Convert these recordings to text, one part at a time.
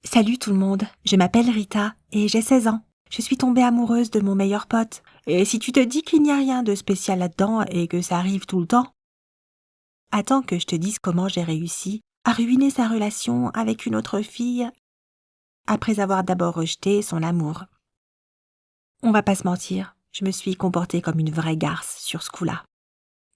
Salut tout le monde, je m'appelle Rita et j'ai 16 ans. Je suis tombée amoureuse de mon meilleur pote. Et si tu te dis qu'il n'y a rien de spécial là-dedans et que ça arrive tout le temps, attends que je te dise comment j'ai réussi à ruiner sa relation avec une autre fille après avoir d'abord rejeté son amour. On va pas se mentir, je me suis comportée comme une vraie garce sur ce coup-là.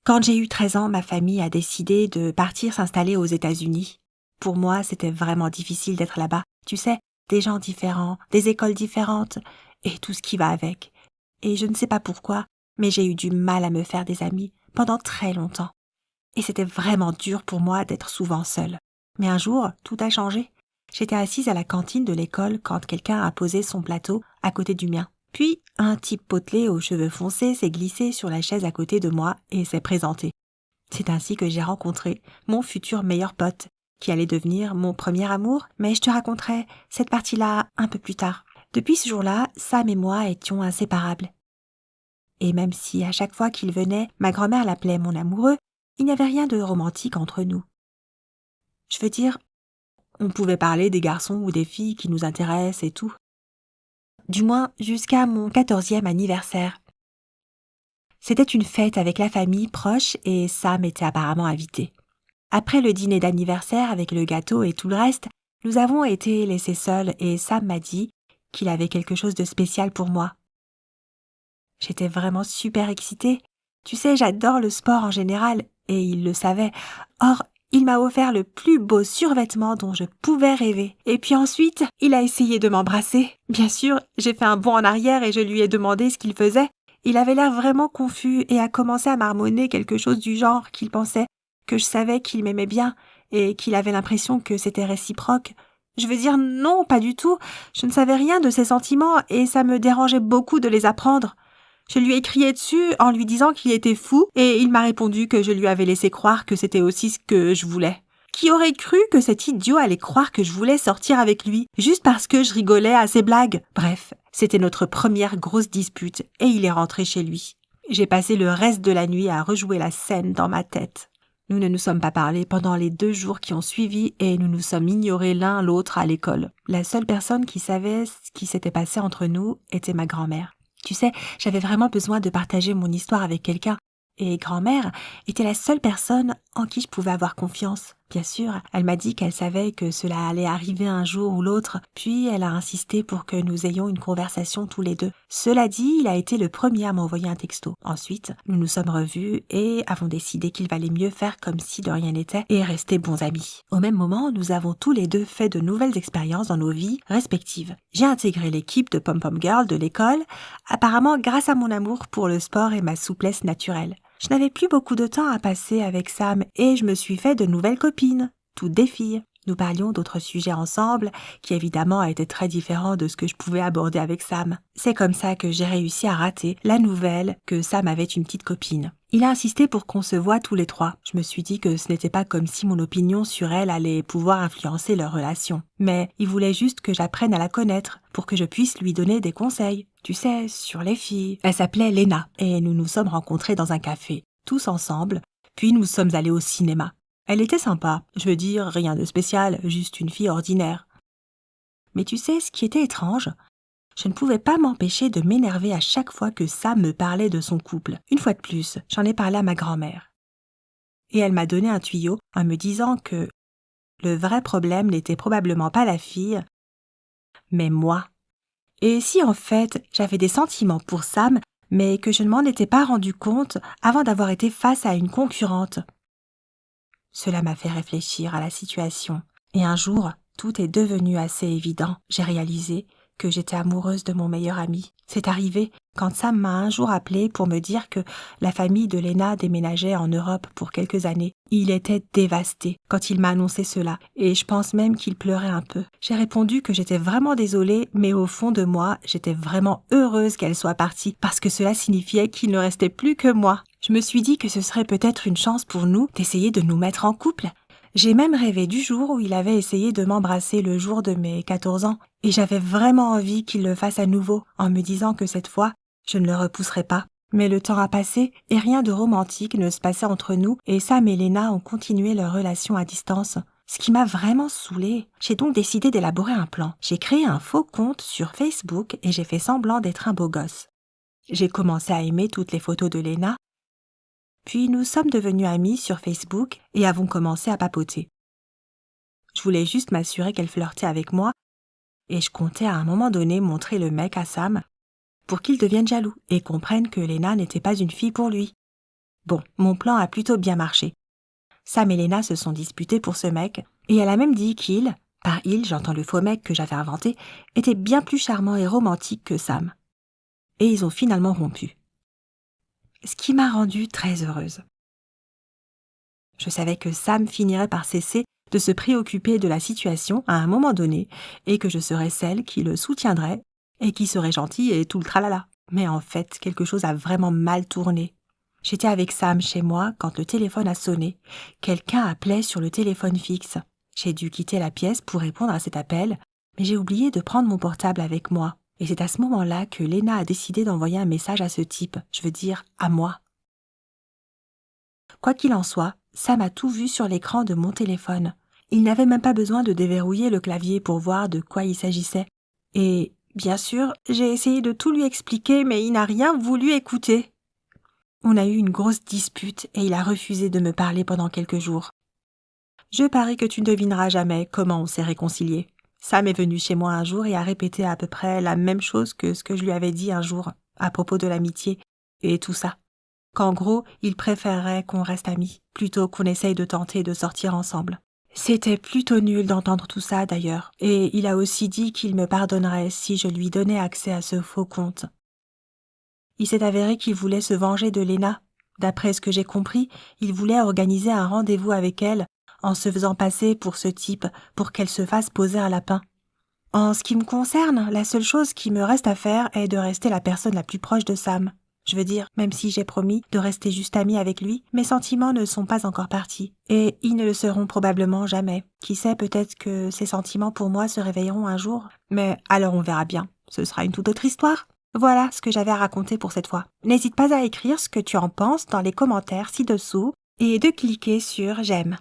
Quand j'ai eu 13 ans, ma famille a décidé de partir s'installer aux États-Unis. Pour moi, c'était vraiment difficile d'être là-bas. Tu sais, des gens différents, des écoles différentes, et tout ce qui va avec. Et je ne sais pas pourquoi, mais j'ai eu du mal à me faire des amis pendant très longtemps. Et c'était vraiment dur pour moi d'être souvent seule. Mais un jour, tout a changé. J'étais assise à la cantine de l'école quand quelqu'un a posé son plateau à côté du mien. Puis, un type potelé aux cheveux foncés s'est glissé sur la chaise à côté de moi et s'est présenté. C'est ainsi que j'ai rencontré mon futur meilleur pote, qui allait devenir mon premier amour, mais je te raconterai cette partie-là un peu plus tard. Depuis ce jour-là, Sam et moi étions inséparables. Et même si à chaque fois qu'il venait, ma grand-mère l'appelait mon amoureux, il n'y avait rien de romantique entre nous. Je veux dire, on pouvait parler des garçons ou des filles qui nous intéressent et tout. Du moins jusqu'à mon 14e anniversaire. C'était une fête avec la famille proche et Sam était apparemment invité. Après le dîner d'anniversaire avec le gâteau et tout le reste, nous avons été laissés seuls et Sam m'a dit qu'il avait quelque chose de spécial pour moi. J'étais vraiment super excitée. Tu sais, j'adore le sport en général et il le savait. Or, il m'a offert le plus beau survêtement dont je pouvais rêver. Et puis ensuite, il a essayé de m'embrasser. Bien sûr, j'ai fait un bond en arrière et je lui ai demandé ce qu'il faisait. Il avait l'air vraiment confus et a commencé à marmonner quelque chose du genre qu'il pensait que je savais qu'il m'aimait bien et qu'il avait l'impression que c'était réciproque. Je veux dire non, pas du tout. Je ne savais rien de ses sentiments et ça me dérangeait beaucoup de les apprendre. Je lui ai crié dessus en lui disant qu'il était fou et il m'a répondu que je lui avais laissé croire que c'était aussi ce que je voulais. Qui aurait cru que cet idiot allait croire que je voulais sortir avec lui, juste parce que je rigolais à ses blagues? Bref, c'était notre première grosse dispute et il est rentré chez lui. J'ai passé le reste de la nuit à rejouer la scène dans ma tête. Nous ne nous sommes pas parlé pendant les 2 jours qui ont suivi et nous nous sommes ignorés l'un l'autre à l'école. La seule personne qui savait ce qui s'était passé entre nous était ma grand-mère. Tu sais, j'avais vraiment besoin de partager mon histoire avec quelqu'un. Et grand-mère était la seule personne en qui je pouvais avoir confiance. Bien sûr, elle m'a dit qu'elle savait que cela allait arriver un jour ou l'autre, puis elle a insisté pour que nous ayons une conversation tous les deux. Cela dit, il a été le premier à m'envoyer un texto. Ensuite, nous nous sommes revus et avons décidé qu'il valait mieux faire comme si de rien n'était et rester bons amis. Au même moment, nous avons tous les deux fait de nouvelles expériences dans nos vies respectives. J'ai intégré l'équipe de Pom-Pom Girl de l'école, apparemment grâce à mon amour pour le sport et ma souplesse naturelle. Je n'avais plus beaucoup de temps à passer avec Sam et je me suis fait de nouvelles copines, toutes des filles. Nous parlions d'autres sujets ensemble, qui évidemment étaient très différents de ce que je pouvais aborder avec Sam. C'est comme ça que j'ai réussi à rater la nouvelle que Sam avait une petite copine. Il a insisté pour qu'on se voie tous les trois. Je me suis dit que ce n'était pas comme si mon opinion sur elle allait pouvoir influencer leur relation. Mais il voulait juste que j'apprenne à la connaître, pour que je puisse lui donner des conseils. Tu sais, sur les filles. Elle s'appelait Lena, et nous nous sommes rencontrés dans un café, tous ensemble, puis nous sommes allés au cinéma. Elle était sympa, je veux dire, rien de spécial, juste une fille ordinaire. Mais tu sais, ce qui était étrange, je ne pouvais pas m'empêcher de m'énerver à chaque fois que Sam me parlait de son couple. Une fois de plus, j'en ai parlé à ma grand-mère. Et elle m'a donné un tuyau en me disant que le vrai problème n'était probablement pas la fille, mais moi. Et si en fait, j'avais des sentiments pour Sam, mais que je ne m'en étais pas rendu compte avant d'avoir été face à une concurrente. Cela m'a fait réfléchir à la situation. Et un jour, tout est devenu assez évident. J'ai réalisé que j'étais amoureuse de mon meilleur ami. C'est arrivé quand Sam m'a un jour appelé pour me dire que la famille de Lena déménageait en Europe pour quelques années. Il était dévasté quand il m'a annoncé cela, et je pense même qu'il pleurait un peu. J'ai répondu que j'étais vraiment désolée, mais au fond de moi, j'étais vraiment heureuse qu'elle soit partie, parce que cela signifiait qu'il ne restait plus que moi. Je me suis dit que ce serait peut-être une chance pour nous d'essayer de nous mettre en couple. J'ai même rêvé du jour où il avait essayé de m'embrasser le jour de mes 14 ans, et j'avais vraiment envie qu'il le fasse à nouveau, en me disant que cette fois, je ne le repousserais pas. Mais le temps a passé, et rien de romantique ne se passait entre nous, et Sam et Lena ont continué leur relation à distance. Ce qui m'a vraiment saoulée. J'ai donc décidé d'élaborer un plan. J'ai créé un faux compte sur Facebook et j'ai fait semblant d'être un beau gosse. J'ai commencé à aimer toutes les photos de Léna, puis nous sommes devenus amis sur Facebook et avons commencé à papoter. Je voulais juste m'assurer qu'elle flirtait avec moi et je comptais à un moment donné montrer le mec à Sam pour qu'il devienne jaloux et comprenne que Léna n'était pas une fille pour lui. Bon, mon plan a plutôt bien marché. Sam et Léna se sont disputés pour ce mec et elle a même dit qu'il, par il j'entends le faux mec que j'avais inventé, était bien plus charmant et romantique que Sam. Et ils ont finalement rompu. Ce qui m'a rendue très heureuse. Je savais que Sam finirait par cesser de se préoccuper de la situation à un moment donné et que je serais celle qui le soutiendrait et qui serait gentille et tout le tralala. Mais en fait, quelque chose a vraiment mal tourné. J'étais avec Sam chez moi quand le téléphone a sonné. Quelqu'un appelait sur le téléphone fixe. J'ai dû quitter la pièce pour répondre à cet appel, mais j'ai oublié de prendre mon portable avec moi. Et c'est à ce moment-là que Léna a décidé d'envoyer un message à ce type, je veux dire à moi. Quoi qu'il en soit, Sam a tout vu sur l'écran de mon téléphone. Il n'avait même pas besoin de déverrouiller le clavier pour voir de quoi il s'agissait. Et, bien sûr, j'ai essayé de tout lui expliquer, mais il n'a rien voulu écouter. On a eu une grosse dispute et il a refusé de me parler pendant quelques jours. Je parie que tu ne devineras jamais comment on s'est réconciliés. Sam est venu chez moi un jour et a répété à peu près la même chose que ce que je lui avais dit un jour à propos de l'amitié et tout ça. Qu'en gros, il préférerait qu'on reste amis, plutôt qu'on essaye de tenter de sortir ensemble. C'était plutôt nul d'entendre tout ça d'ailleurs, et il a aussi dit qu'il me pardonnerait si je lui donnais accès à ce faux compte. Il s'est avéré qu'il voulait se venger de Léna. D'après ce que j'ai compris, il voulait organiser un rendez-vous avec elle, en se faisant passer pour ce type, pour qu'elle se fasse poser un lapin. En ce qui me concerne, la seule chose qui me reste à faire est de rester la personne la plus proche de Sam. Je veux dire, même si j'ai promis de rester juste amie avec lui, mes sentiments ne sont pas encore partis. Et ils ne le seront probablement jamais. Qui sait, peut-être que ses sentiments pour moi se réveilleront un jour. Mais alors on verra bien. Ce sera une toute autre histoire. Voilà ce que j'avais à raconter pour cette fois. N'hésite pas à écrire ce que tu en penses dans les commentaires ci-dessous et de cliquer sur j'aime.